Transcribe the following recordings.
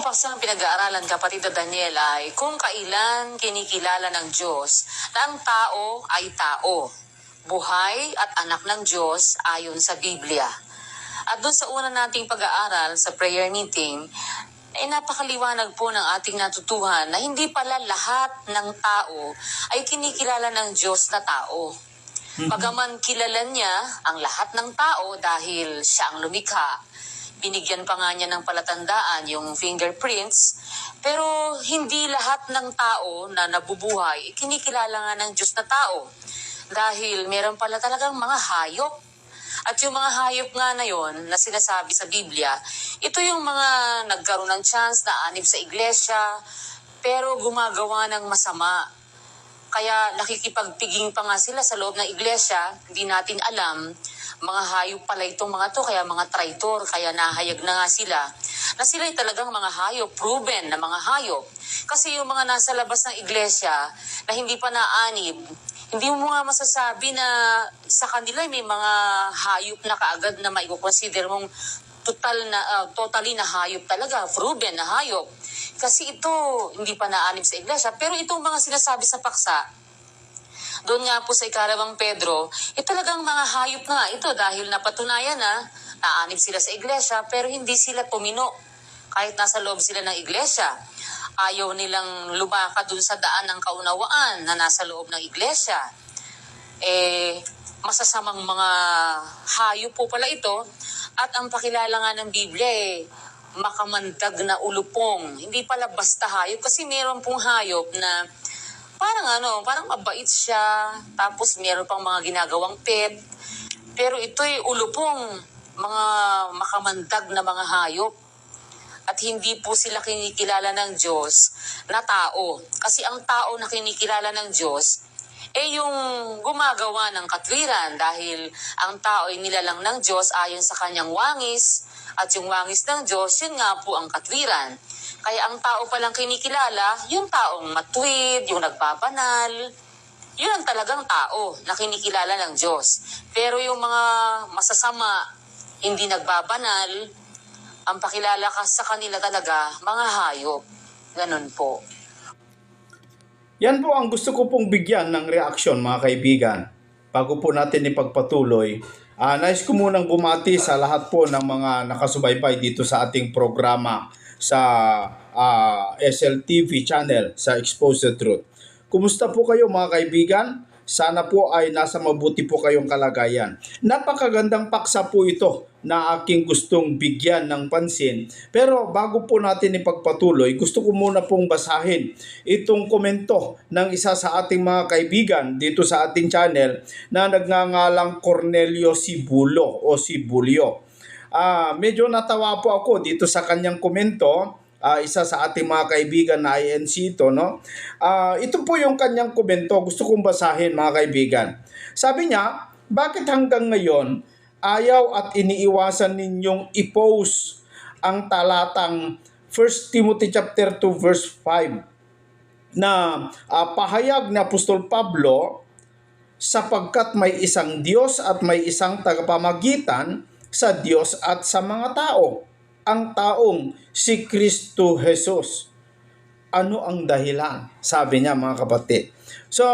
paksang pinag-aaralan, kapatid na Daniel, ay kung kailan kinikilala ng Diyos na ang tao ay tao, buhay at anak ng Diyos ayon sa Biblia. At doon sa una nating pag-aaral sa prayer meeting, ay napakaliwanag po ng ating natutuhan na hindi pala lahat ng tao ay kinikilala ng Diyos na tao. Bagaman kilala niya ang lahat ng tao dahil siya ang lumikha, binigyan pa nga niya ng palatandaan yung fingerprints, pero hindi lahat ng tao na nabubuhay kinikilala nga ng Diyos na tao. Dahil meron pala talagang mga hayop. At yung mga hayop nga na yon na sinasabi sa Biblia, ito yung mga nagkaroon ng chance na anib sa iglesia, pero gumagawa ng masama. Kaya nakikipagpiging pa nga sila sa loob ng iglesia, hindi natin alam, mga hayop pala itong mga to, kaya mga traitor, kaya nahayag na nga sila, na sila ay talagang mga hayop, proven na mga hayop. Kasi yung mga nasa labas ng iglesia na hindi pa naanib, hindi mo nga masasabi na sa kanila may mga hayop na kaagad na maiko-consider mong totally na hayop talaga, proven na hayop. Kasi ito, hindi pa naanib sa iglesia. Pero itong mga sinasabi sa paksa, doon nga po sa ikalawang Pedro, talagang mga hayop nga ito dahil napatunayan na naanib sila sa iglesia pero hindi sila tumino. Kahit nasa loob sila ng iglesia, ayaw nilang lumaka dun sa daan ng kaunawaan na nasa loob ng iglesia. Masasamang mga hayop po pala ito. At ang pakilala nga ng Biblia makamandag na ulupong. Hindi pala basta hayop kasi meron pong hayop na parang mabait siya, tapos meron pang mga ginagawang pet. Pero ito'y ulupong, mga makamandag na mga hayop. At hindi po sila kinikilala ng Diyos na tao. Kasi ang tao na kinikilala ng Diyos, yung gumagawa ng katwiran dahil ang tao ay nilalang ng Diyos ayon sa kanyang wangis, at yung wangis ng Diyos, yun nga po ang katwiran. Kaya ang tao palang kinikilala, yung taong matuwid, yung nagbabanal, yun ang talagang tao na kinikilala ng Diyos. Pero yung mga masasama, hindi nagbabanal, ang pakilala ka sa kanila talaga, mga hayop. Ganun po. Yan po ang gusto ko pong bigyan ng reaksyon, mga kaibigan. Bago po natin ipagpatuloy, nais ko munang bumati sa lahat po ng mga nakasubaybay dito sa ating programa sa SLTV channel sa Expose the Truth. Kumusta po kayo, mga kaibigan? Sana po ay nasa mabuti po kayong kalagayan. Napakagandang paksa po ito na aking gustong bigyan ng pansin. Pero bago po natin ipagpatuloy, gusto ko muna pong basahin itong komento ng isa sa ating mga kaibigan dito sa ating channel na nagngangalang Cornelio Sibulo o Sibulyo. Medyo natawa po ako dito sa kanyang komento. Isa sa ating mga kaibigan na INC ito, no? Ito po yung kanyang komento. Gusto kong basahin, mga kaibigan. Sabi niya, bakit hanggang ngayon ayaw at iniiwasan ninyong i-post ang talatang 1 Timothy chapter 2 verse 5 na pahayag ni Apostol Pablo, sapagkat may isang Diyos at may isang tagapamagitan sa Diyos at sa mga tao, ang taong si Kristo Jesus. Ano ang dahilan? Sabi niya, mga kapatid. So,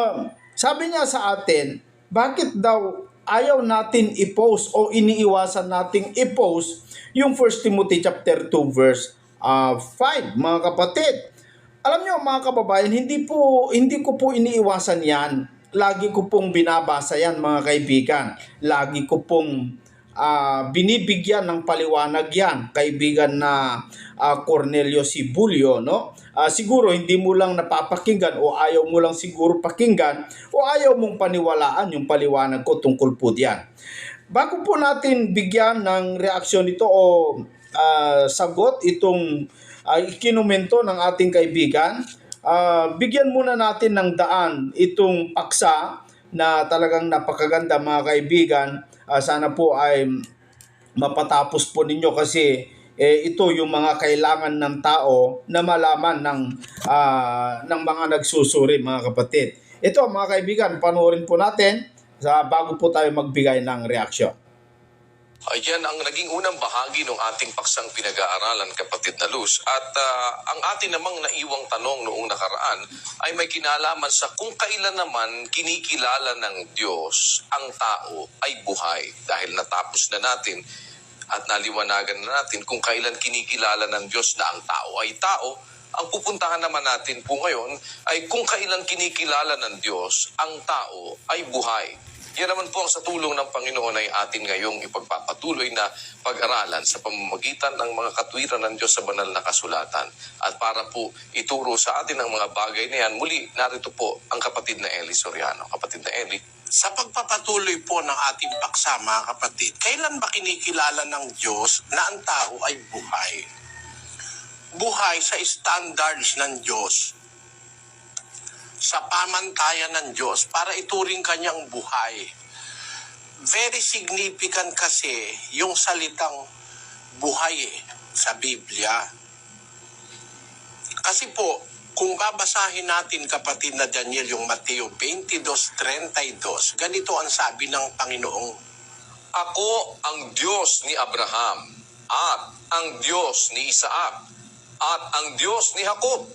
sabi niya sa atin, bakit daw ayaw natin i-post o iniiwasan nating i-post yung 1 Timothy chapter 2 verse 5, mga kapatid? Alam niyo, mga kababayan, hindi ko po iniiwasan yan. Lagi ko pong binabasa yan, mga kaibigan. Lagi ko pong binibigyan ng paliwanag yan, kaibigan na Cornelio Sibulyo, no? Siguro hindi mo lang napapakinggan o ayaw mo lang siguro pakinggan o ayaw mong paniwalaan yung paliwanag ko tungkol po diyan. Bago po natin bigyan ng reaksyon ito o sagot itong ikinumento ng ating kaibigan, bigyan muna natin ng daan itong paksa na talagang napakaganda, mga kaibigan. Sana po ay mapatapos po ninyo kasi ito yung mga kailangan ng tao na malaman ng mga nagsusuri, mga kapatid. Ito, mga kaibigan, panoorin po natin bago po tayo magbigay ng reaksyon. Ayan ang naging unang bahagi ng ating paksang pinag-aaralan, kapatid na Luz. At ang atin namang naiwang tanong noong nakaraan ay may kinalaman sa kung kailan naman kinikilala ng Diyos ang tao ay buhay. Dahil natapos na natin at naliwanagan na natin kung kailan kinikilala ng Diyos na ang tao ay tao, ang pupuntahan naman natin po ngayon ay kung kailan kinikilala ng Diyos ang tao ay buhay. Yan naman po ang sa tulong ng Panginoon ay atin ngayong ipagpapatuloy na pag-aralan sa pamamagitan ng mga katwiran ng Diyos sa banal na kasulatan. At para po ituro sa atin ang mga bagay na yan, muli narito po ang kapatid na Eli Soriano. Kapatid na Eli. Sa pagpapatuloy po ng ating paksa, mga kapatid, kailan ba kinikilala ng Diyos na ang tao ay buhay? Buhay sa standards ng Diyos, sa pamantayan ng Diyos, para ituring kanyang buhay. Very significant kasi yung salitang buhay sa Biblia. Kasi po, kung babasahin natin, kapatid na Daniel, yung Mateo 22:32, ganito ang sabi ng Panginoong, Ako ang Diyos ni Abraham at ang Diyos ni Isaac at ang Diyos ni Jacob.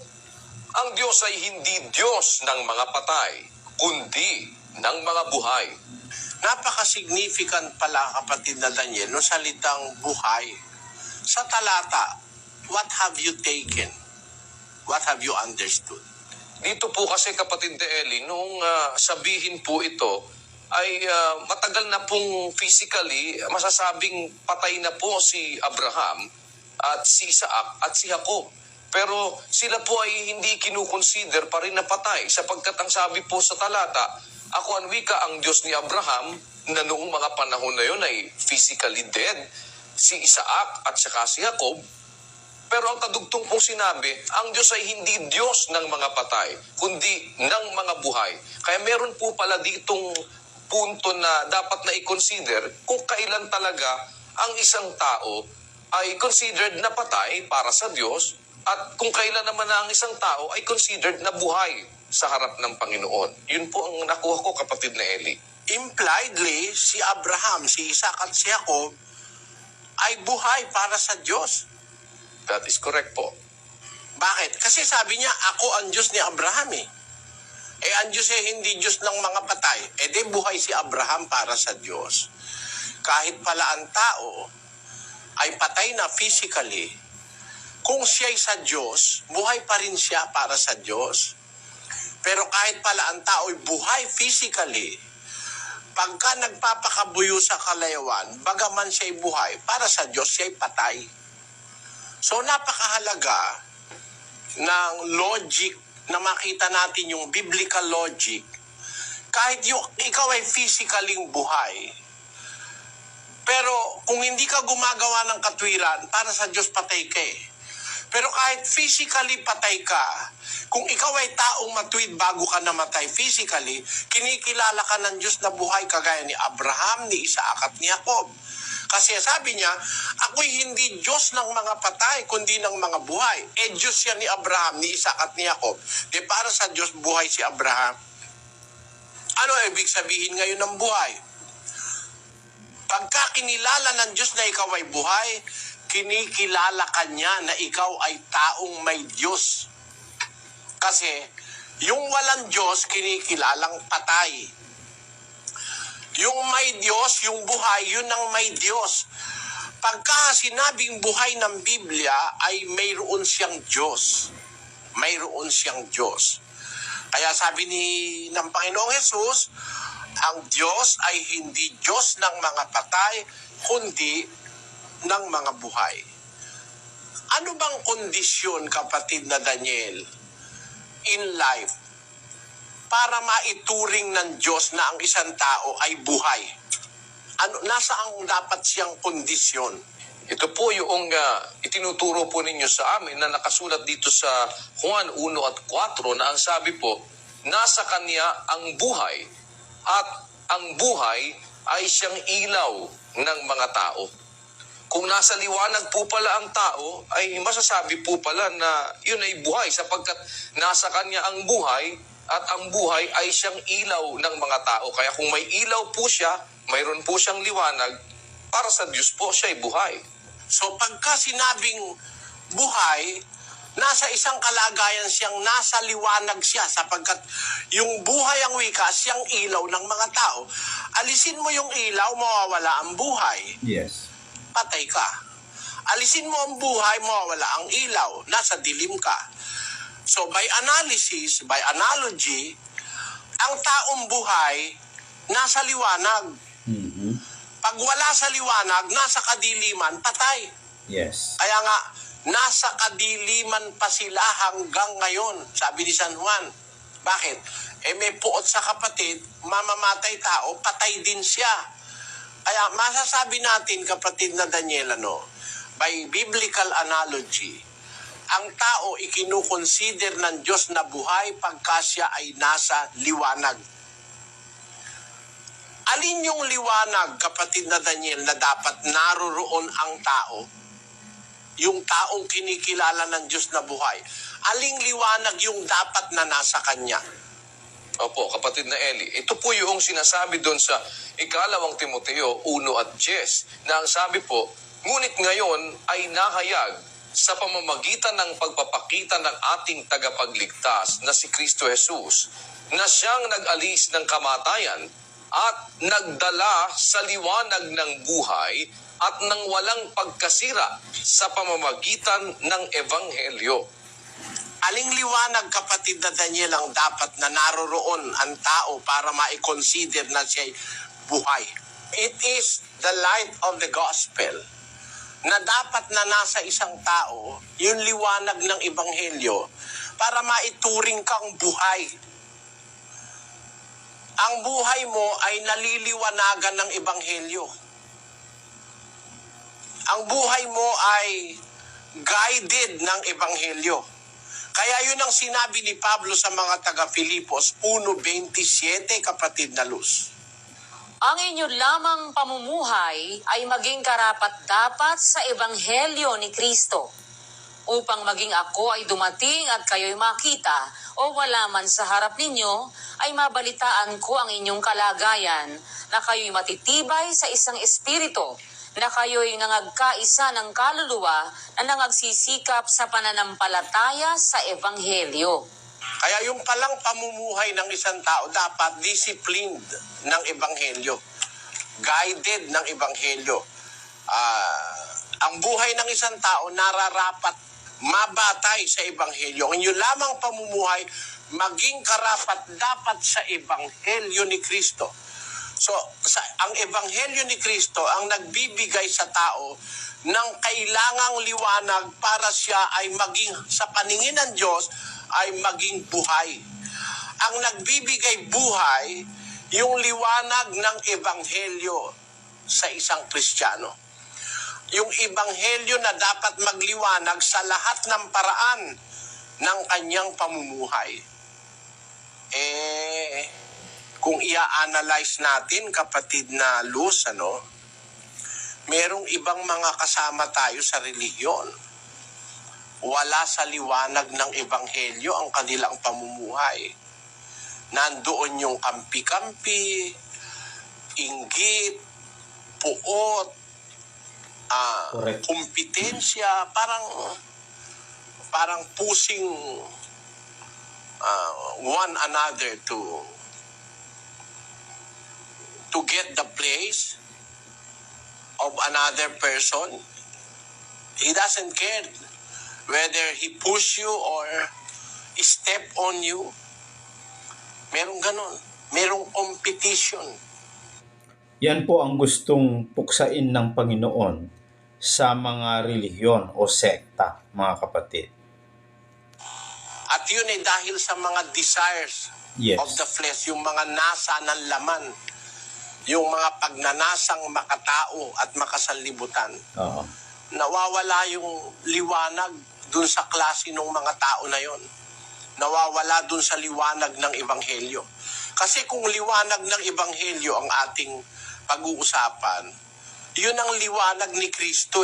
Ang Diyos ay hindi Diyos ng mga patay, kundi ng mga buhay. Napaka-significant pala, kapatid na Daniel, no salitang buhay. Sa talata, what have you taken? What have you understood? Dito po kasi, kapatid na Eli, nung sabihin po ito, ay matagal na pong physically masasabing patay na po si Abraham at si Isaac at si Jacob. Pero sila po ay hindi kinukonsider pa rin na patay sapagkat ang sabi po sa talata, ako ang wika ang Diyos ni Abraham na noong mga panahon na yun ay physically dead, si Isaac at saka si Jacob. Pero ang kadugtong pong sinabi, ang Diyos ay hindi Diyos ng mga patay, kundi ng mga buhay. Kaya meron po pala ditong punto na dapat na i-consider kung kailan talaga ang isang tao ay considered na patay para sa Diyos at kung kailan naman ang isang tao ay considered na buhay sa harap ng Panginoon. Yun po ang nakuha ko, kapatid na Eli. Impliedly, si Abraham, si Isaac at si Jacob ay buhay para sa Diyos. That is correct po. Bakit? Kasi sabi niya, ako ang Diyos ni Abraham eh. Ang Diyos ay hindi Diyos ng mga patay. Di buhay si Abraham para sa Diyos. Kahit pala ang tao ay patay na physically, kung siya'y sa Diyos, buhay pa rin siya para sa Diyos. Pero kahit pala ang tao ay buhay physically, pagka nagpapakabuyo sa kalayuan, bagaman siya'y buhay, para sa Diyos siya'y patay. So napakahalaga ng logic na makita natin yung biblical logic. Kahit ikaw ay physically buhay, pero kung hindi ka gumagawa ng katwiran, para sa Diyos patay ka eh. Pero kahit physically patay ka, kung ikaw ay taong matuwid bago ka namatay physically, kinikilala ka ng Diyos na buhay kagaya ni Abraham, ni Isaac at ni Jacob. Kasi sabi niya, ako'y hindi Diyos ng mga patay, kundi ng mga buhay. Diyos yan ni Abraham, ni Isaac at ni Jacob. Para sa Diyos, buhay si Abraham. Ano ibig sabihin ngayon ng buhay? Pagka kinilala ng Diyos na ikaw ay buhay, kinikilala ka niya na ikaw ay taong may Diyos. Kasi yung walang Diyos, kinikilalang patay. Yung may Diyos, yung buhay, yun ang may Diyos. Pagka sinabing buhay ng Biblia, ay mayroon siyang Diyos. Mayroon siyang Diyos. Kaya sabi ng Panginoong Hesus, ang Diyos ay hindi Diyos ng mga patay, kundi ng mga buhay. Ano bang kondisyon, kapatid na Daniel, in life para maituring ng Diyos na ang isang tao ay buhay? Nasaan dapat siyang kondisyon? Ito po yung itinuturo po ninyo sa amin na nakasulat dito sa Juan 1 at 4 na ang sabi po, nasa Kanya ang buhay at ang buhay ay siyang ilaw ng mga tao. Kung nasa liwanag po pala ang tao, ay masasabi po pala na yun ay buhay sapagkat nasa Kanya ang buhay at ang buhay ay siyang ilaw ng mga tao. Kaya kung may ilaw po siya, mayroon po siyang liwanag, para sa Diyos po siya ay buhay. So pagka sinabing buhay, nasa isang kalagayan siyang nasa liwanag siya sapagkat yung buhay ang wika, siyang ilaw ng mga tao. Alisin mo yung ilaw, mawawala ang buhay. Yes. Patay ka. Alisin mo ang buhay, mawawala ang ilaw. Nasa dilim ka. So by analysis, by analogy, ang taong buhay nasa liwanag. Mhm. Pag wala sa liwanag, nasa kadiliman, patay. Yes. Kaya nga, nasa kadiliman pa sila hanggang ngayon, sabi ni San Juan. Bakit? May puot sa kapatid, mamamatay tao, patay din siya. Kaya masasabi natin, kapatid na Daniel, by biblical analogy, ang tao ikinukonsider ng Diyos na buhay pagka siya ay nasa liwanag. Alin yung liwanag, kapatid na Daniel, na dapat naroroon ang tao? Yung taong kinikilala ng Diyos na buhay. Aling liwanag yung dapat na nasa kanya? Opo, kapatid na Eli, ito po yung sinasabi doon sa ikalawang Timoteo 1 at 10, na ang sabi po, ngunit ngayon ay nahayag sa pamamagitan ng pagpapakita ng ating tagapagligtas na si Kristo Jesus, na siyang nag-alis ng kamatayan at nagdala sa liwanag ng buhay at nang walang pagkasira sa pamamagitan ng Ebanghelyo. Aling liwanag, kapatid na Daniel, ang dapat na naroroon ang tao para ma-consider na siya'y buhay? It is the light of the gospel na dapat na nasa isang tao, yung liwanag ng Ebanghelyo, para maituring kang buhay. Ang buhay mo ay naliliwanagan ng Ebanghelyo. Ang buhay mo ay guided ng Ebanghelyo. Kaya yun ang sinabi ni Pablo sa mga taga-Filipos 1:27, kapatid na Luz. Ang inyo lamang pamumuhay ay maging karapat-dapat sa Ebanghelyo ni Kristo, upang maging ako ay dumating at kayo'y makita o wala man sa harap ninyo, ay mabalitaan ko ang inyong kalagayan, na kayo'y matitibay sa isang espiritu, na kayo'y nangagkaisa ng kaluluwa na nangagsisikap sa pananampalataya sa Ebanghelyo. Kaya yung palang pamumuhay ng isang tao dapat disciplined ng Ebanghelyo, guided ng Ebanghelyo. Ang buhay ng isang tao nararapat mabatay sa Ebanghelyo. Ang inyo lamang pamumuhay maging karapat dapat sa Ebanghelyo ni Kristo. So, ang Ebanghelyo ni Kristo ang nagbibigay sa tao ng kailangang liwanag para siya ay maging, sa paningin ng Diyos, ay maging buhay. Ang nagbibigay buhay, yung liwanag ng Ebanghelyo sa isang Kristiyano. Yung Ebanghelyo na dapat magliwanag sa lahat ng paraan ng kanyang pamumuhay. Kung i-analyze natin, kapatid na Luz, merong ibang mga kasama tayo sa relihiyon. Wala sa liwanag ng Ebanghelyo ang kanilang pamumuhay. Nandoon yung kampi-kampi, inggit, puot, kompetensya, parang pushing one another to get the place of another person. He doesn't care whether he push you or step on you. Merong ganon. Merong competition. Yan po ang gustong puksain ng Panginoon sa mga relihiyon o sekta, mga kapatid. At yun ay dahil sa mga desires of the flesh, yung mga nasa ng laman, yung mga pagnanasang makatao at makasanlibutan. Nawawala yung liwanag dun sa klase ng mga tao na yon. Nawawala dun sa liwanag ng Ebanghelyo. Kasi kung liwanag ng Ebanghelyo ang ating pag-uusapan, yun ang liwanag ni Kristo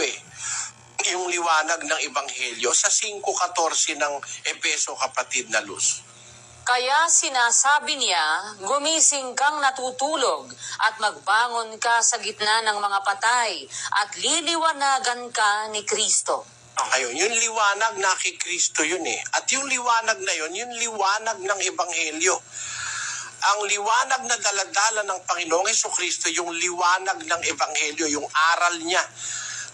yung liwanag ng Ebanghelyo sa 5:14 ng Efeso, kapatid na Luz. Kaya sinasabi niya, gumising kang natutulog at magbangon ka sa gitna ng mga patay at liliwanagan ka ni Kristo. Ayun, yung liwanag na kay Kristo yun eh. At yung liwanag na yun, yung liwanag ng Ebanghelyo. Ang liwanag na daladala ng Panginoong Jesucristo, yung liwanag ng Ebanghelyo, yung aral niya.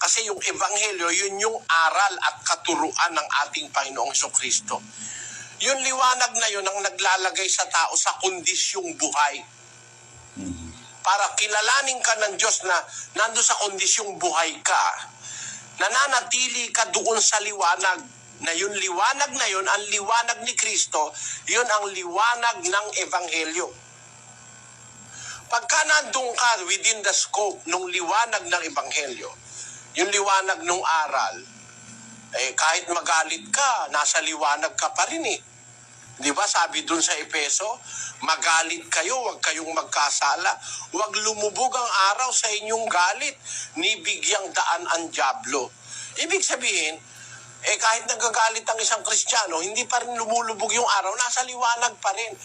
Kasi yung Ebanghelyo, yun yung aral at katuruan ng ating Panginoong Jesucristo. Yung liwanag na yun ang naglalagay sa tao sa kondisyong buhay. Para kilalanin ka ng Diyos na nando sa kondisyong buhay ka, nananatili ka doon sa liwanag. Na yung liwanag na yun, ang liwanag ni Kristo, yun ang liwanag ng Ebanghelyo. Pagka nandun ka within the scope ng liwanag ng Ebanghelyo, yung liwanag ng aral, kahit magalit ka, nasa liwanag ka pa rin eh. Di ba sabi dun sa Epeso, magalit kayo, huwag kayong magkasala. Huwag lumubog ang araw sa inyong galit, ni bigyang daan ang dyablo. Ibig sabihin, kahit nagagalit ang isang Kristiyano, hindi pa rin lumulubog yung araw, nasa liwanag pa rin.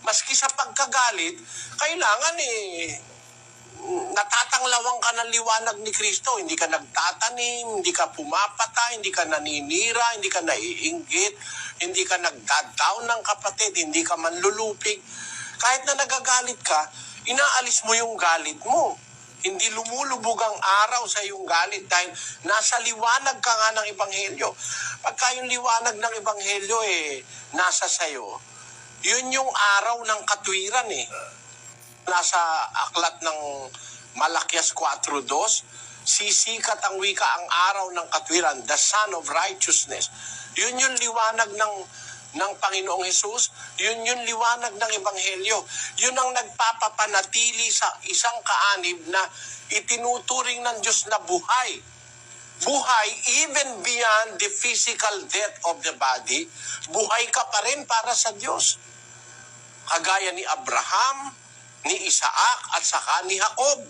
Maski sa pagkagalit, kailangan natatanglawang ka ng liwanag ni Kristo. Hindi ka nagtatanim, hindi ka pumapatay, hindi ka naninira, hindi ka naiinggit, hindi ka nagdadaw ng kapatid, hindi ka manlulupig. Kahit na nagagalit ka, inaalis mo yung galit mo. Hindi lumulubog ang araw sa iyong galit dahil nasa liwanag ka nga ng Ebanghelyo. Pagka yung liwanag ng Ebanghelyo nasa sayo, yun yung araw ng katwiran eh. Nasa aklat ng Malakias 4:2, sisikat ang wika ang araw ng katwiran, the Son of Righteousness. Yun yung liwanag ng Panginoong Hesus, yun yung liwanag ng Ebanghelyo. Yun ang nagpapapanatili sa isang kaanib na itinuturing ng Diyos na buhay. Buhay even beyond the physical death of the body, buhay ka pa rin para sa Diyos. Kagaya ni Abraham, ni Isaac at saka ni Jacob.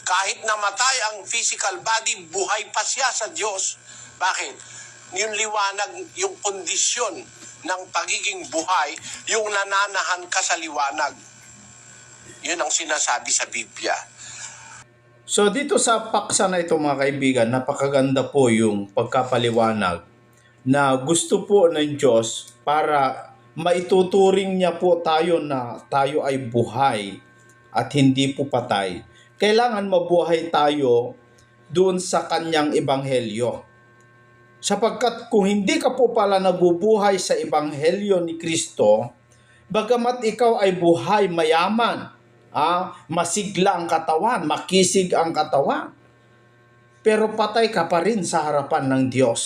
Kahit namatay ang physical body, buhay pa siya sa Diyos. Bakit? Yung liwanag, yung kondisyon ng pagiging buhay, yung nananahan ka sa liwanag. Yun ang sinasabi sa Biblia. So dito sa paksa na ito mga kaibigan, napakaganda po yung pagkapaliwanag na gusto po ng Diyos para maituturing niya po tayo na tayo ay buhay at hindi po patay. Kailangan mabuhay tayo doon sa kanyang ebanghelyo. Sapagkat kung hindi ka po pala nabubuhay sa ebanghelyo ni Kristo, bagamat ikaw ay buhay mayaman, masigla ang katawan, makisig ang katawan, pero patay ka pa rin sa harapan ng Diyos.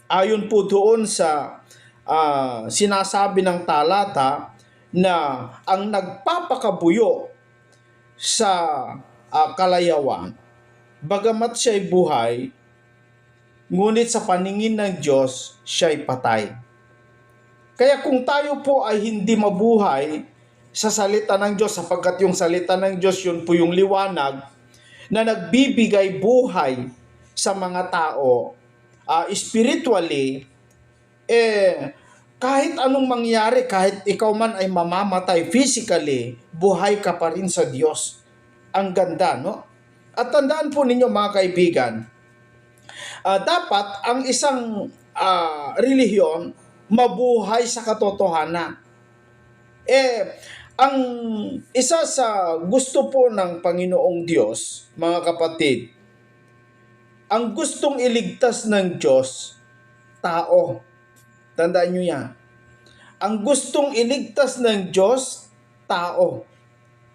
Ayon po doon sa sinasabi ng talata na ang nagpapakabuyo sa kalayawan, bagamat siya'y buhay, ngunit sa paningin ng Diyos, siya'y patay. Kaya kung tayo po ay hindi mabuhay sa salita ng Diyos, sapagkat yung salita ng Diyos, yun po yung liwanag na nagbibigay buhay sa mga tao, spiritually, kahit anong mangyari, kahit ikaw man ay mamamatay physically, buhay ka pa rin sa Diyos. Ang ganda, no? At tandaan po ninyo mga kaibigan, dapat ang isang relihiyon mabuhay sa katotohanan. Ang isa sa gusto po ng Panginoong Diyos, mga kapatid, ang gustong iligtas ng Diyos, tao. Tandaan nyo yan. Ang gustong iligtas ng Diyos, tao.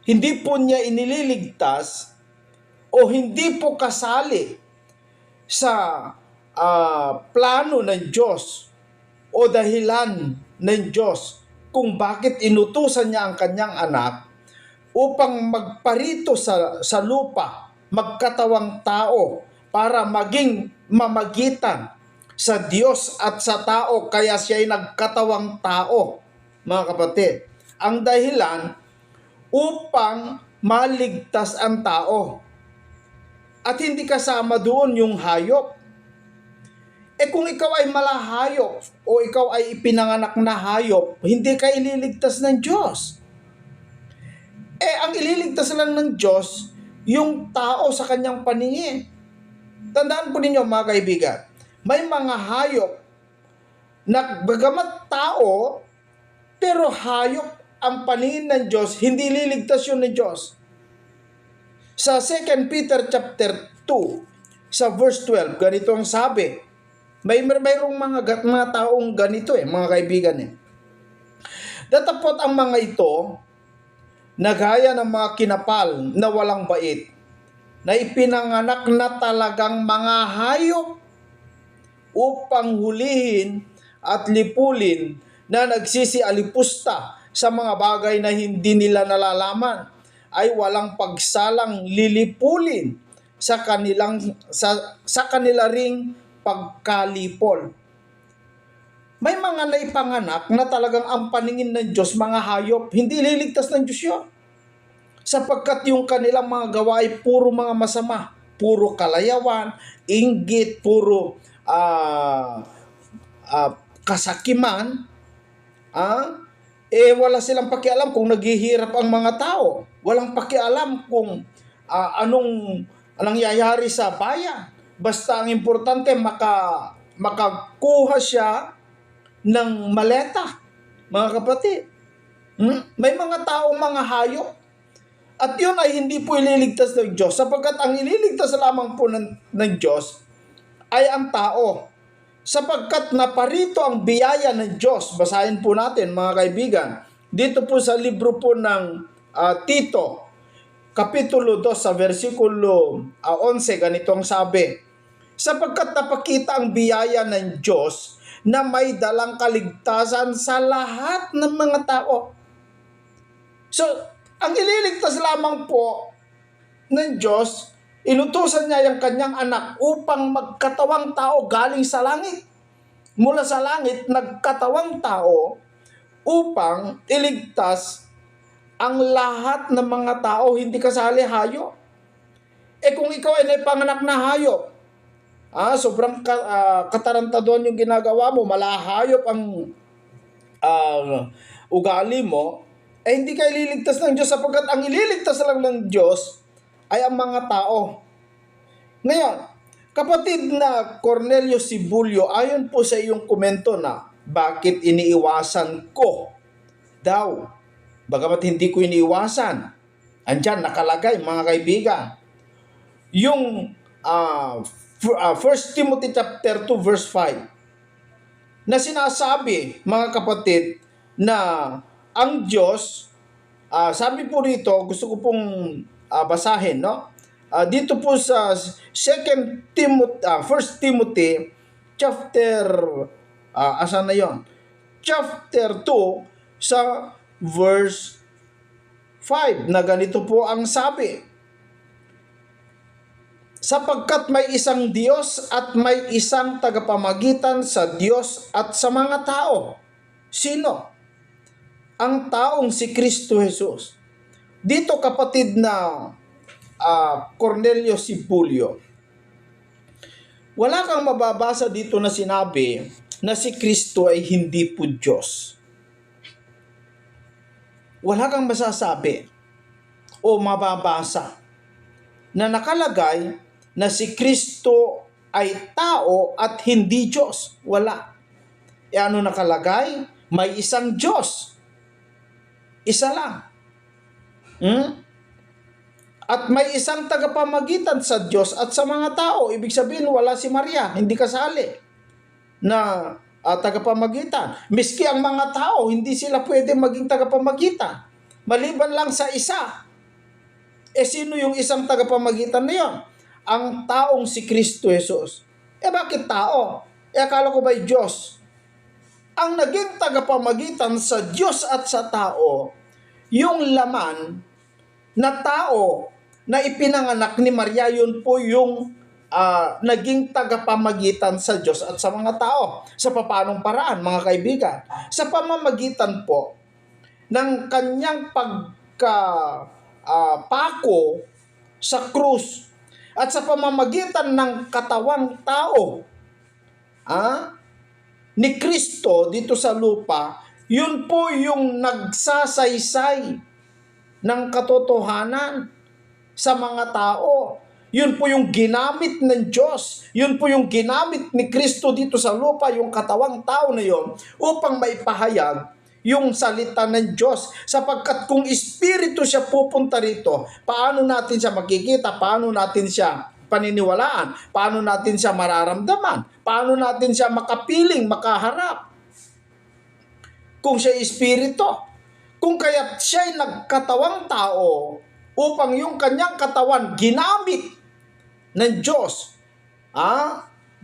Hindi po niya inililigtas o hindi po kasali sa plano ng Diyos o dahilan ng Diyos kung bakit inutusan niya ang kanyang anak upang magparito sa lupa, magkatawang tao para maging mamagitan sa Diyos at sa tao, kaya siya ay nagkatawang tao, mga kapatid. Ang dahilan upang maligtas ang tao. At hindi kasama doon yung hayop. kung ikaw ay malahayop o ikaw ay ipinanganak na hayop, hindi ka ililigtas ng Diyos. Ang ililigtas lang ng Diyos, yung tao sa kanyang paningin. Tandaan po ninyo mga kaibigan, may mga hayop na bagamat tao, pero hayop ang paningin ng Diyos, hindi liligtas yun ng Diyos. Sa 2 Peter chapter 2, sa verse 12, ganito ang sabi. Mayroong mga taong ganito mga kaibigan Datapot ang mga ito, nagaya ng mga kinapal na walang bait, na ipinanganak na talagang mga hayop upang hulihin at lipulin na nagsisialipusta sa mga bagay na hindi nila nalalaman, ay walang pagsalang lilipulin sa kanila ring pagkalipol. May mga naipanganak na talagang ang paningin ng Diyos, mga hayop, hindi liligtas ng Diyos yun. Sapagkat yung kanilang mga gawa ay puro mga masama, puro kalayawan, inggit, puro kasakiman. Wala silang pakialam kung naghihirap ang mga tao. Walang pakialam kung anong nangyayari sa bayan. Basta ang importante makakuha siya ng maleta, mga kapatid. May mga taong mga hayop. At yun ay hindi po ililigtas ng Diyos. Sapagkat ang ililigtas lamang po ng Diyos ay ang tao. Sapagkat naparito ang biyaya ng Diyos. Basahin po natin mga kaibigan. Dito po sa libro po ng Tito, Kapitulo 2 sa versikulo 11, ganito ang sabi. Sapagkat napakita ang biyaya ng Diyos na may dalang kaligtasan sa lahat ng mga tao. So, ang ililigtas lamang po ng Diyos, inutusan niya yung kanyang anak upang magkatawang tao galing sa langit. Mula sa langit, nagkatawang tao upang iligtas ang lahat ng mga tao, hindi kasali hayop. Kung ikaw ay naipanganak na hayop, sobrang katarantaduhan yung ginagawa mo, malahayop ang ugali mo, hindi ka ililigtas ng Diyos sapagkat ang ililigtas lang ng Diyos ay ang mga tao. Ngayon, kapatid na Cornelio Sibulyo, ayon po sa iyong komento na bakit iniiwasan ko daw, bagamat hindi ko iniiwasan, andyan nakalagay mga kaibigan, yung 1 Timothy chapter 2 verse 5 na sinasabi mga kapatid na ang Diyos, sabi po rito, gusto ko pong basahin, no? Dito po sa 1 Timothy chapter asan na yon? Chapter 2 sa verse 5 na ganito po ang sabi. Sapagkat may isang Diyos at may isang tagapamagitan sa Diyos at sa mga tao. Sino? Ang taong si Kristo Jesus. Dito kapatid na Cornelio Sibulyo, wala kang mababasa dito na sinabi na si Kristo ay hindi po Diyos. Wala kang masasabi o mababasa na nakalagay na si Kristo ay tao at hindi Diyos. Wala. Ano nakalagay? May isang Diyos. Isa lang. At may isang tagapamagitan sa Diyos at sa mga tao. Ibig sabihin, wala si Maria, hindi kasali na tagapamagitan. Miski ang mga tao, hindi sila pwede maging tagapamagitan. Maliban lang sa isa. Sino yung isang tagapamagitan na yun? Ang taong si Kristo Jesus. Bakit tao? Akala ko ba'y Diyos? Ang naging tagapamagitan sa Diyos at sa tao, yung laman na tao na ipinanganak ni Maria, yun po yung naging tagapamagitan sa Diyos at sa mga tao. Sa papanong paraan, mga kaibigan? Sa pamamagitan po ng kanyang pako sa krus at sa pamamagitan ng katawang tao ni Kristo dito sa lupa, yun po yung nagsasaysay ng katotohanan sa mga tao. Yun po yung ginamit ng Diyos. Yun po yung ginamit ni Kristo dito sa lupa, yung katawang tao na yon, upang maipahayag yung salita ng Diyos. Sapagkat kung Espiritu siya pupunta rito, paano natin siya makikita? Paano natin siya paniniwalaan? Paano natin siya mararamdaman? Paano natin siya makapiling, makaharap? Kung siya Espiritu. Kung kaya't siya'y nagkatawang tao upang yung kanyang katawan ginamit ng Diyos,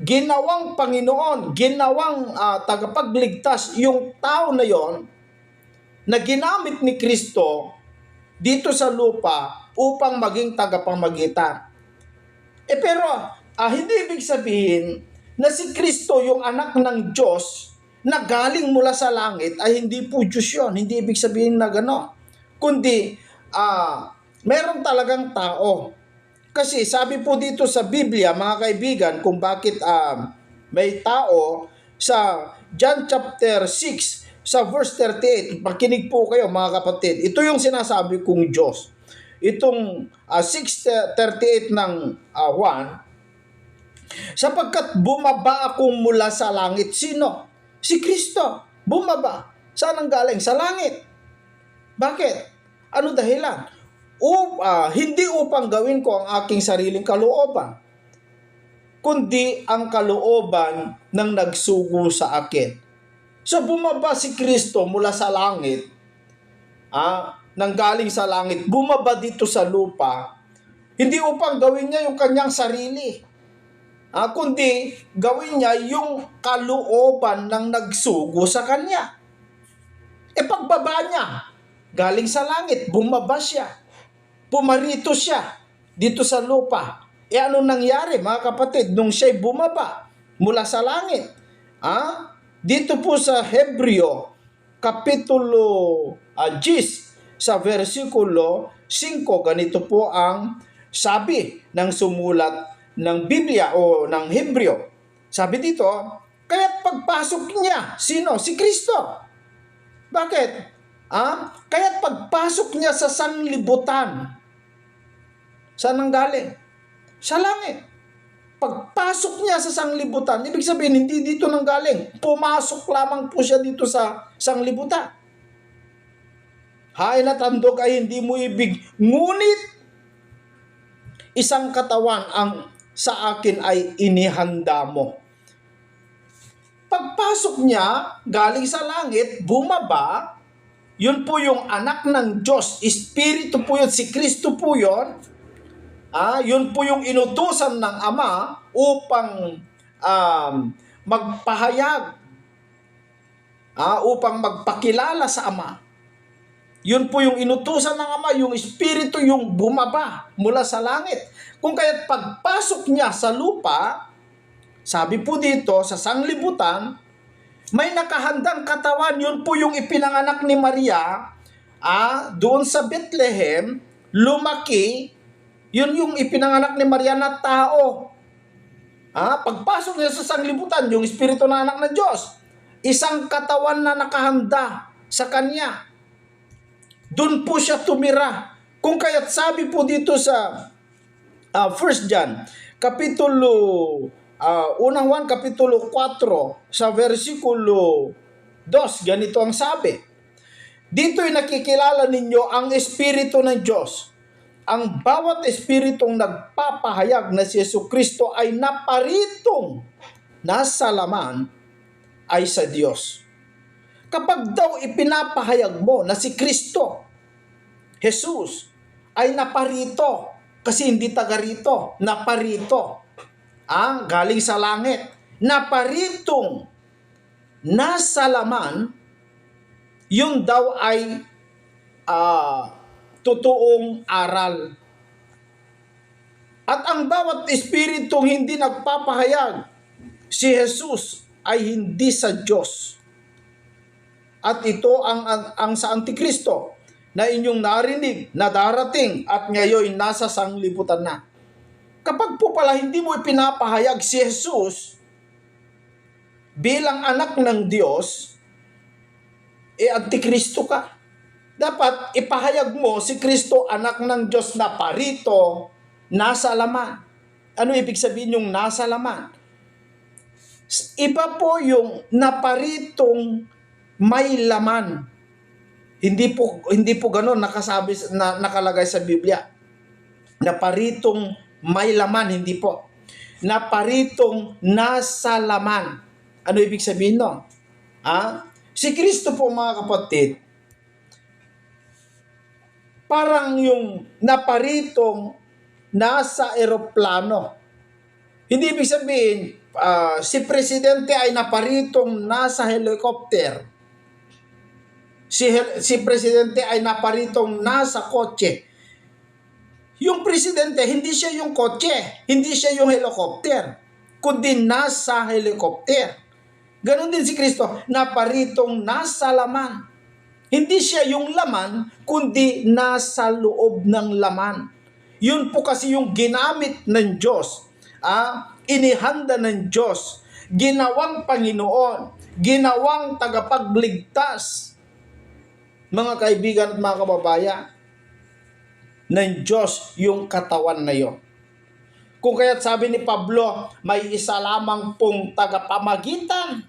ginawang Panginoon, ginawang tagapagligtas, yung tao na yon na ginamit ni Kristo dito sa lupa upang maging tagapamagitan. Pero hindi ibig sabihin na si Kristo yung anak ng Diyos na galing mula sa langit ay hindi po Diyos yun. Hindi ibig sabihin na gano'n. Kundi meron talagang tao. Kasi sabi po dito sa Biblia, mga kaibigan, kung bakit may tao sa John chapter 6 sa verse 38. Makinig po kayo mga kapatid. Ito yung sinasabi kong Diyos. Itong 6:38 ng 1, sapagkat bumaba akong mula sa langit. Sino? Si Kristo. Bumaba. Saan ang galing? Sa langit. Bakit? Ano dahilan? Hindi upang gawin ko ang aking sariling kalooban, kundi ang kalooban ng nagsugo sa akin. So bumaba si Kristo mula sa langit, nanggaling sa langit, bumaba dito sa lupa, hindi upang gawin niya yung kanyang sarili, kundi gawin niya yung kalooban ng nagsugo sa kanya. Pagbaba niya, galing sa langit, bumaba siya. Pumarito siya dito sa lupa. Ano nangyari mga kapatid nung siya'y bumaba mula sa langit? Dito po sa Hebreo kapitulo 10 sa versikulo 5, ganito po ang sabi ng sumulat ng Biblia o ng Hebreo. Sabi dito, kaya't pagpasok niya, sino? Si Kristo. Bakit? Kaya't pagpasok niya sa sanglibutan, saan ang galing? Sa langit. Pagpasok niya sa sanglibutan, ibig sabihin hindi dito nang galing. Pumasok lamang po siya dito sa sanglibutan. Hain at handog ay hindi mo ibig, ngunit isang katawan ang sa akin ay inihanda mo. Pagpasok niya, galing sa langit, bumaba, yun po yung anak ng Diyos, Espiritu po yun, si Kristo po yun. Yun po yung inutusan ng Ama upang magpahayag, upang magpakilala sa Ama. Yun po yung inutusan ng Ama, yung Espiritu yung bumaba mula sa langit. Kung kaya't pagpasok niya sa lupa, sabi po dito sa sanglibutan, may nakahandang katawan, yun po yung ipinanganak ni Maria, doon sa Bethlehem, lumaki, yun yung ipinanganak ni Maria na tao. Pagpasok niya sa sanglibutan, yung Espiritu na anak ng Diyos, isang katawan na nakahanda sa kanya. Doon po siya tumira. Kung kaya't sabi po dito sa 1 John, kapitulo unang 1, kapitulo 4, sa versikulo 2, ganito ang sabi. Dito'y nakikilala ninyo ang Espiritu ng Diyos. Ang bawat espiritong nagpapahayag na si Jesucristo ay naparitong nasa laman ay sa Diyos. Kapag daw ipinapahayag mo na si Kristo, Jesus, ay naparito, kasi hindi taga rito, naparito, galing sa langit, naparitong nasa laman, yun daw ay totoong aral. At ang bawat espiritong hindi nagpapahayag si Jesus ay hindi sa Diyos. At ito ang sa Antikristo na inyong narinig na darating at ngayon nasa sanglibutan na. Kapag po pala hindi mo ipinapahayag si Jesus, bilang anak ng Diyos, antikristo ka. Dapat ipahayag mo si Kristo anak ng Diyos na parito, nasa laman. Ano ibig sabihin yung nasa laman? Iba po yung naparitong may laman. Hindi po ganoon nakalagay sa Biblia. Naparitong may laman, hindi po. Naparitong nasa laman. Ano ibig sabihin no? Si Kristo po mga kapatid, parang yung naparitong nasa eroplano. Hindi ibig sabihin, si Presidente ay naparitong nasa helicopter. Si Presidente ay naparitong nasa kotse. Yung Presidente, hindi siya yung kotse, hindi siya yung helicopter, kundi nasa helicopter. Ganon din si Kristo, naparitong nasa laman. Hindi siya yung laman, kundi nasa loob ng laman. Yun po kasi yung ginamit ng Diyos. Inihanda ng Diyos. Ginawang Panginoon. Ginawang tagapagligtas. Mga kaibigan at mga kababayan, ng Diyos yung katawan na yon. Kung kaya't sabi ni Pablo, may isa lamang pong tagapamagitan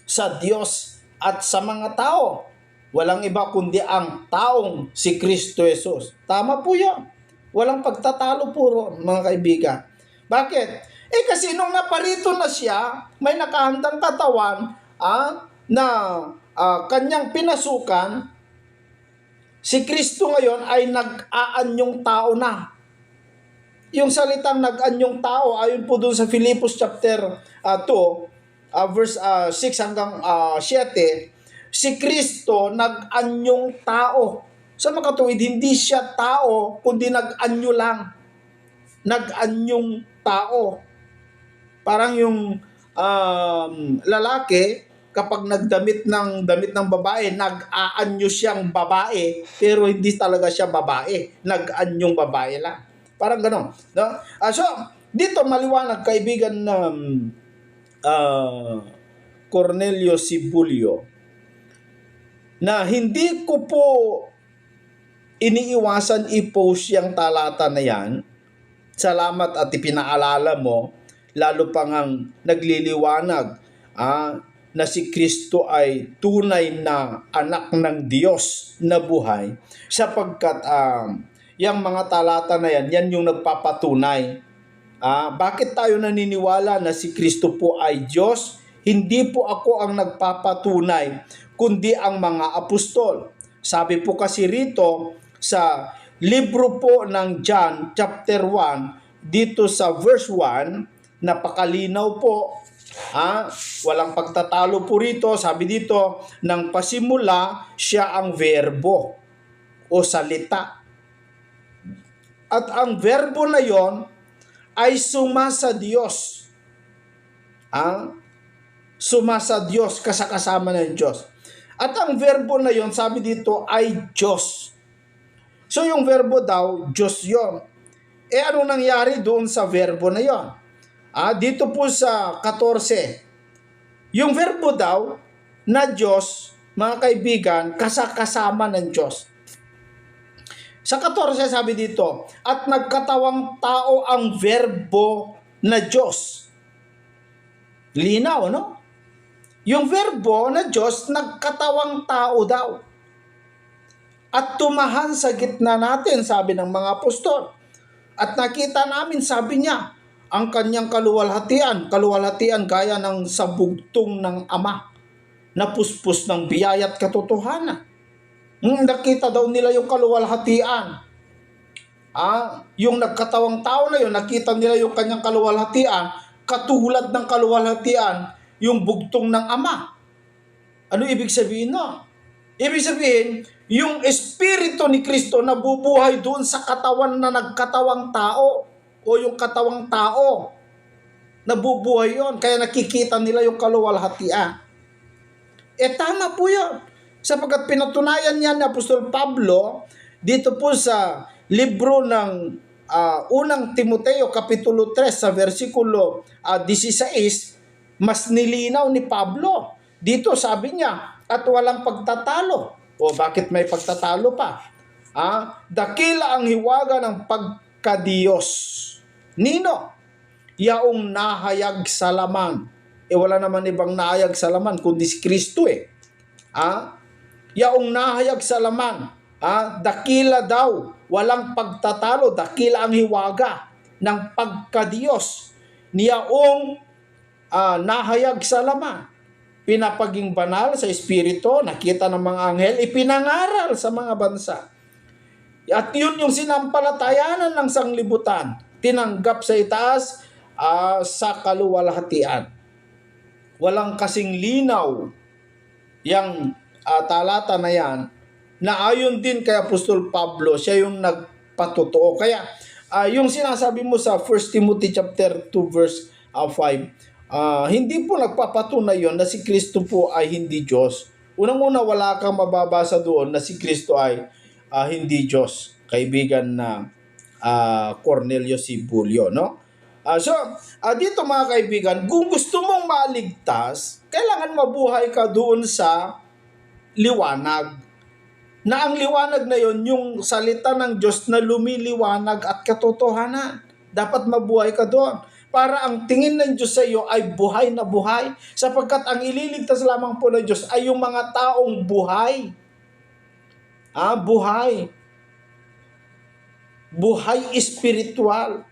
sa Diyos at sa mga tao. Walang iba kundi ang taong si Kristo Jesus. Tama po yun. Walang pagtatalo po ron, mga kaibigan. Bakit? Kasi nung naparito na siya, may nakahandang katawan na kanyang pinasukan, si Kristo ngayon ay nag-aanyong tao na. Yung salitang nag-anyong tao, ayon po dun sa Filipos chapter 2, verse 6 hanggang 7, si Kristo nag-anyong tao. Sa makatuwid, hindi siya tao, kundi nag-anyo lang. Nag-anyong tao. Parang yung lalaki, kapag nagdamit ng babae, nag-aanyo siyang babae, pero hindi talaga siya babae. Nag-anyong babae lang. Parang gano'n. No? So, dito maliwanag, kaibigan ng Cornelio Sibulio, na hindi ko po iniiwasan i-post yung talata na yan. Salamat at ipinaalala mo, lalo pang ang nagliliwanag na si Kristo ay tunay na anak ng Diyos na buhay, sapagkat yung mga talata na yan yung nagpapatunay. Bakit tayo naniniwala na si Kristo po ay Diyos? Hindi po ako ang nagpapatunay, kundi ang mga apostol. Sabi po kasi rito sa libro po ng John chapter 1, dito sa verse 1, napakalinaw po. Walang pagtatalo po rito. Sabi dito, nang pasimula siya ang verbo o salita. At ang verbo na yon ay sumasa Diyos. Sumasa Diyos, kasakasama ng Diyos. At ang verbo na yon, sabi dito, ay Diyos. So yung verbo daw, Diyos yon. Ano nangyari doon sa verbo na yon? Dito po sa 14, yung verbo daw na Diyos, mga kaibigan, kasakasama ng Diyos. Sa 14 sabi dito, at nagkatawang tao ang verbo na Diyos. Linaw, no? Yung verbo na Diyos, nagkatawang tao daw. At tumahan sa gitna natin, sabi ng mga apostol. At nakita namin, sabi niya, ang kanyang kaluwalhatian gaya ng sabugtong ng Ama, na puspos ng biyaya at katotohanan. Nakita daw nila yung kaluwalhatian. Yung nagkatawang tao na yun, nakita nila yung kanyang kaluwalhatian, katulad ng kaluwalhatian, yung bugtong ng Ama. Ano ibig sabihin no? Ibig sabihin, yung Espiritu ni Kristo nabubuhay doon sa katawan na nagkatawang tao o yung katawang tao. Nabubuhay yon, kaya nakikita nila yung kaluwalhatian. Tama po yun. Sapagkat pinatunayan niya ni Apostol Pablo dito po sa libro ng unang Timoteo kapitulo 3 sa versikulo 16, mas nilinaw ni Pablo. Dito sabi niya, at walang pagtatalo. O bakit may pagtatalo pa? Dakila ang hiwaga ng pagkadiyos. Nino? Yaong nahayag sa laman. Wala naman ibang nahayag sa laman kundi si Kristo Yaong nahayag sa laman. Dakila daw, walang pagtatalo, dakila ang hiwaga ng pagkadiyos. Niyaong nahayag sa laman. Pinapaging banal sa Espiritu, nakita ng mga anghel, ipinangaral sa mga bansa. At yun yung sinampalatayanan ng sanglibutan, tinanggap sa itaas sa kaluwalhatian. Walang kasing linaw yung talata na yan, na ayon din kay Apostol Pablo, siya yung nagpatotoo. Kaya yung sinasabi mo sa 1 Timothy chapter 2 verse 5, hindi po nagpapatunay yon na si Kristo po ay hindi Diyos. Unang-una, wala kang mababasa doon na si Kristo ay hindi Diyos. Kaibigan na Cornelio Sibulio, no? Dito mga kaibigan, kung gusto mong maligtas, kailangan mabuhay ka doon sa liwanag. Na ang liwanag na yon, yung salita ng Diyos na lumiliwanag at katotohanan. Dapat mabuhay ka doon. Para ang tingin ng Diyos sa iyo ay buhay na buhay. Sapagkat ang ililigtas lamang po ng Diyos ay yung mga taong buhay. Buhay. Buhay espiritual.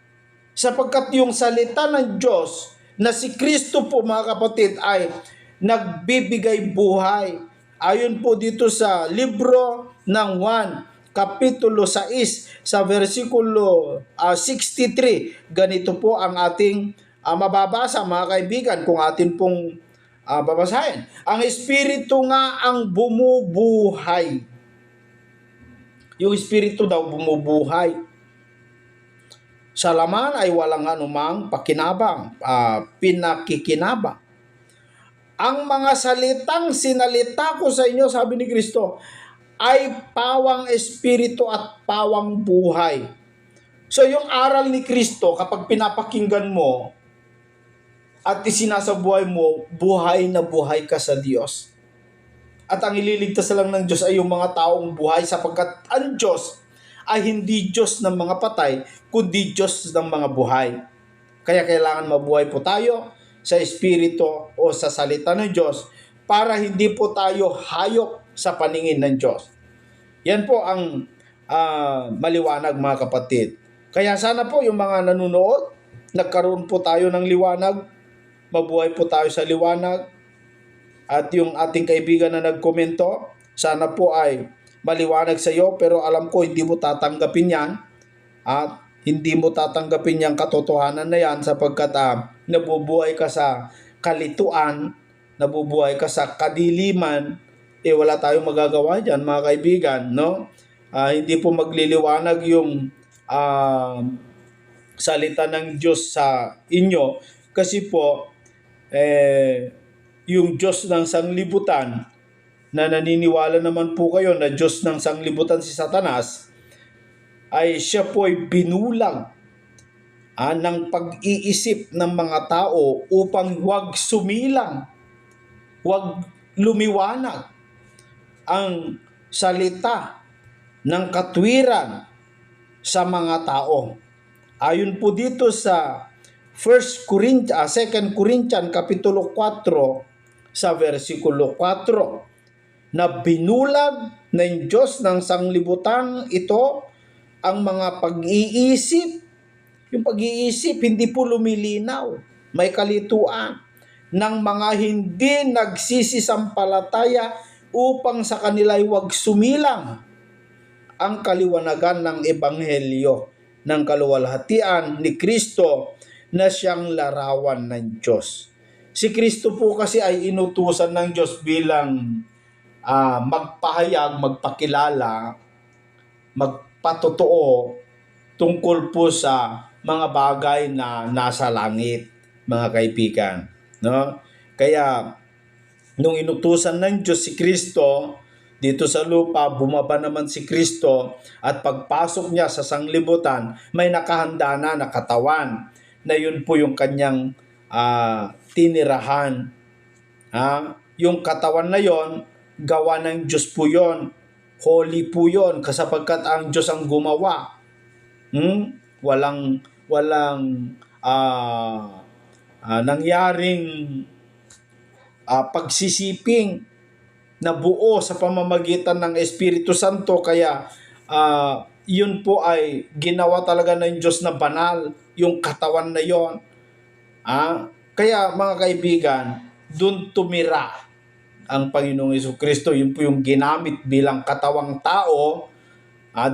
Sapagkat yung salita ng Diyos na si Kristo po mga kapatid ay nagbibigay buhay. Ayon po dito sa libro ng 1, Kapitulo 6 sa versikulo 63. Ganito po ang ating mababasa mga kaibigan kung atin pong babasahin. Ang Espiritu nga ang bumubuhay. Yung Espiritu daw bumubuhay. Sa laman ay walang anumang pakinabang, pinakikinabang. Ang mga salitang sinalita ko sa inyo, sabi ni Kristo, ay pawang espiritu at pawang buhay. So yung aral ni Kristo, kapag pinapakinggan mo at isinasabuhay mo, buhay na buhay ka sa Diyos. At ang ililigtas lang ng Diyos ay yung mga taong buhay, sapagkat ang Diyos ay hindi Diyos ng mga patay, kundi Diyos ng mga buhay. Kaya kailangan mabuhay po tayo sa espiritu o sa salita ng Diyos para hindi po tayo hayop sa paningin ng Diyos. Yan po ang maliwanag mga kapatid. Kaya sana po yung mga nanonood, nagkaroon po tayo ng liwanag, mabuhay po tayo sa liwanag. At yung ating kaibigan na nagkomento, sana po ay maliwanag sa iyo, pero alam ko hindi mo tatanggapin yan. At hindi mo tatanggapin yung katotohanan na yan sapagkat nabubuhay ka sa kalituan, nabubuhay ka sa kadiliman, wala tayong magagawa dyan mga kaibigan, no? Hindi po magliliwanag yung salita ng Diyos sa inyo kasi po yung Diyos ng sanglibutan na naniniwala naman po kayo na Diyos ng sanglibutan si Satanas ay siya po ay binulag ng pag-iisip ng mga tao upang huwag sumilang, huwag lumiwanag ang salita ng katwiran sa mga tao. Ayon po dito sa 2 Corinthians Kapitulo 4 sa versikulo 4 na binulag ng Diyos ng sanglibutan ito ang mga pag-iisip. Yung pag-iisip hindi po lumilinaw, may kalituan ng mga hindi nagsisisampalataya upang sa kanila ay huwag sumilang ang kaliwanagan ng ebanghelyo ng kaluwalhatian ni Kristo na siyang larawan ng Diyos. Si Kristo po kasi ay inutusan ng Diyos bilang magpahayag, magpakilala, magpatotoo tungkol po sa mga bagay na nasa langit, mga kaibigan, no? Kaya nung inutusan ng Diyos si Kristo dito sa lupa, bumaba naman si Kristo at pagpasok niya sa sanglibutan, may nakahanda na katawan na yun po yung kanyang tinirahan. Yung katawan na yon, gawa ng Diyos po yon. Holy po yon, kasapagkat ang Diyos ang gumawa. Walang nangyaring pagsisiping na buo sa pamamagitan ng Espiritu Santo, kaya yun po ay ginawa talaga ng Diyos na banal, yung katawan na yon. Kaya mga kaibigan, dun tumira ang Panginoong Jesucristo. Yun po yung ginamit bilang katawang tao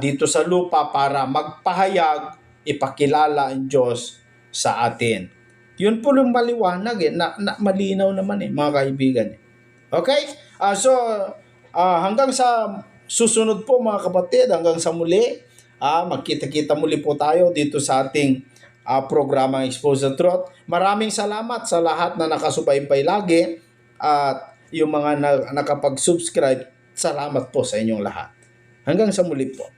dito sa lupa para magpahayag, ipakilala ang Diyos sa atin. Yun po yung maliwanag na malinaw naman mga kaibigan. Okay? Hanggang sa susunod po mga kapatid, hanggang sa muli, magkita-kita muli po tayo dito sa ating programang Expose the Truth. Maraming salamat sa lahat na nakasubaybay lagi at yung mga nakapag-subscribe, salamat po sa inyong lahat. Hanggang sa muli po.